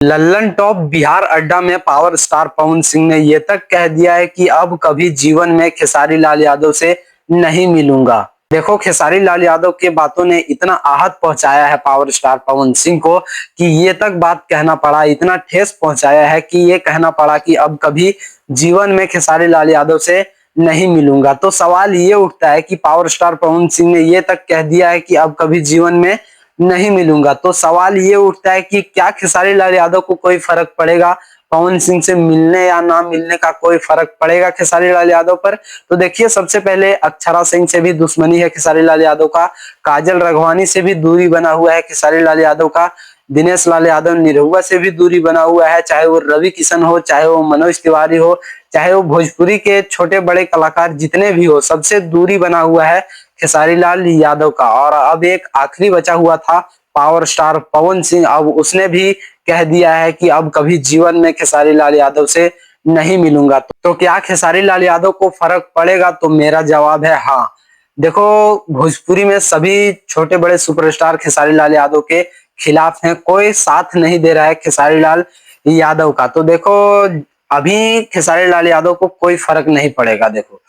Lallan top Bihar अड्डा में power star Pawan Singh ने ये तक कह दिया है कि अब कभी जीवन में खेसारी लाल यादव से नहीं मिलूंगा। देखो, खेसारी लाल यादव के बातों ने इतना आहत पहुंचाया है पावर स्टार पवन सिंह को कि ये तक बात कहना पड़ा, इतना ठेस पहुंचाया है कि ये कहना पड़ा कि अब कभी जीवन में खेसारी लाल यादव से नहीं मिलूंगा। तो सवाल ये उठता है कि पावर स्टार पवन सिंह ने ये तक कह दिया है कि अब कभी जीवन में नहीं मिलूंगा, तो सवाल ये उठता है कि क्या खेसारी लाल यादव को कोई फर्क पड़ेगा? पवन सिंह से मिलने या ना मिलने का कोई फर्क पड़ेगा खेसारी लाल यादव पर? तो देखिए, सबसे पहले अक्षरा सिंह से भी दुश्मनी है खेसारी लाल यादव का, काजल रघवानी से भी दूरी बना हुआ है खेसारी लाल यादव का, दिनेश लाल यादव निरहुआ से भी दूरी बना हुआ है, चाहे वो रवि किशन हो, चाहे वो मनोज तिवारी हो, चाहे वो भोजपुरी के छोटे बड़े कलाकार जितने भी हो, सबसे दूरी बना हुआ है खेसारी लाल यादव का। और अब एक आखिरी बचा हुआ था पावर स्टार पवन सिंह, अब उसने भी कह दिया है कि अब कभी जीवन में खेसारी लाल यादव से नहीं मिलूंगा। तो क्या खेसारी लाल यादव को फर्क पड़ेगा? तो मेरा जवाब है हाँ। देखो, भोजपुरी में सभी छोटे बड़े सुपरस्टार खेसारी लाल यादव के खिलाफ हैं, कोई साथ नहीं दे रहा है खेसारी लाल यादव का। तो देखो, अभी खेसारी लाल यादव को कोई फर्क नहीं पड़ेगा। देखो,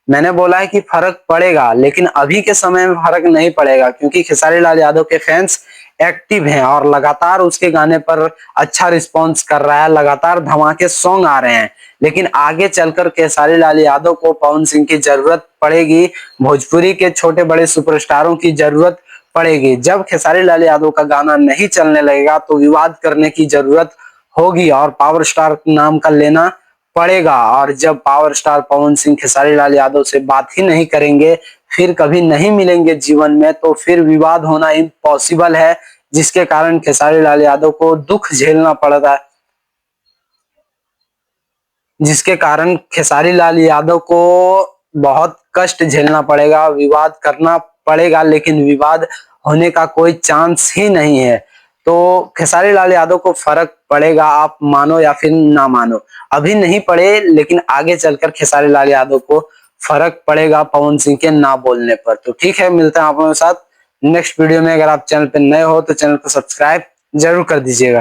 मैंने बोला है कि फर्क पड़ेगा, लेकिन अभी के समय में फर्क नहीं पड़ेगा, क्योंकि खेसारी लाल यादव के फैंस एक्टिव हैं और लगातार उसके गाने पर अच्छा रिस्पांस कर रहा है, लगातार धमाके सॉन्ग आ रहे हैं। लेकिन आगे चलकर खेसारी लाल यादव को पवन सिंह की जरूरत पड़ेगी, भोजपुरी के छोटे बड़े सुपरस्टारों की जरूरत पड़ेगी। जब खेसारी लाल यादव का गाना नहीं चलने लगेगा तो विवाद करने की जरूरत होगी और पावर स्टार नाम का लेना पड़ेगा। और जब पावर स्टार पवन सिंह खेसारी लाल यादव से बात ही नहीं करेंगे, फिर कभी नहीं मिलेंगे जीवन में, तो फिर विवाद होना इम्पॉसिबल है, जिसके कारण खेसारी लाल यादव को दुख झेलना पड़ता है, जिसके कारण खेसारी लाल यादव को बहुत कष्ट झेलना पड़ेगा, विवाद करना पड़ेगा, लेकिन विवाद होने का कोई चांस ही नहीं है। तो खेसारी लाल यादव को फर्क पड़ेगा, आप मानो या फिर ना मानो। अभी नहीं पड़े, लेकिन आगे चलकर खेसारी लाल यादव को फर्क पड़ेगा पवन सिंह के ना बोलने पर। तो ठीक है, मिलते हैं आप लोगों के साथ नेक्स्ट वीडियो में। अगर आप चैनल पर नए हो तो चैनल को सब्सक्राइब जरूर कर दीजिएगा।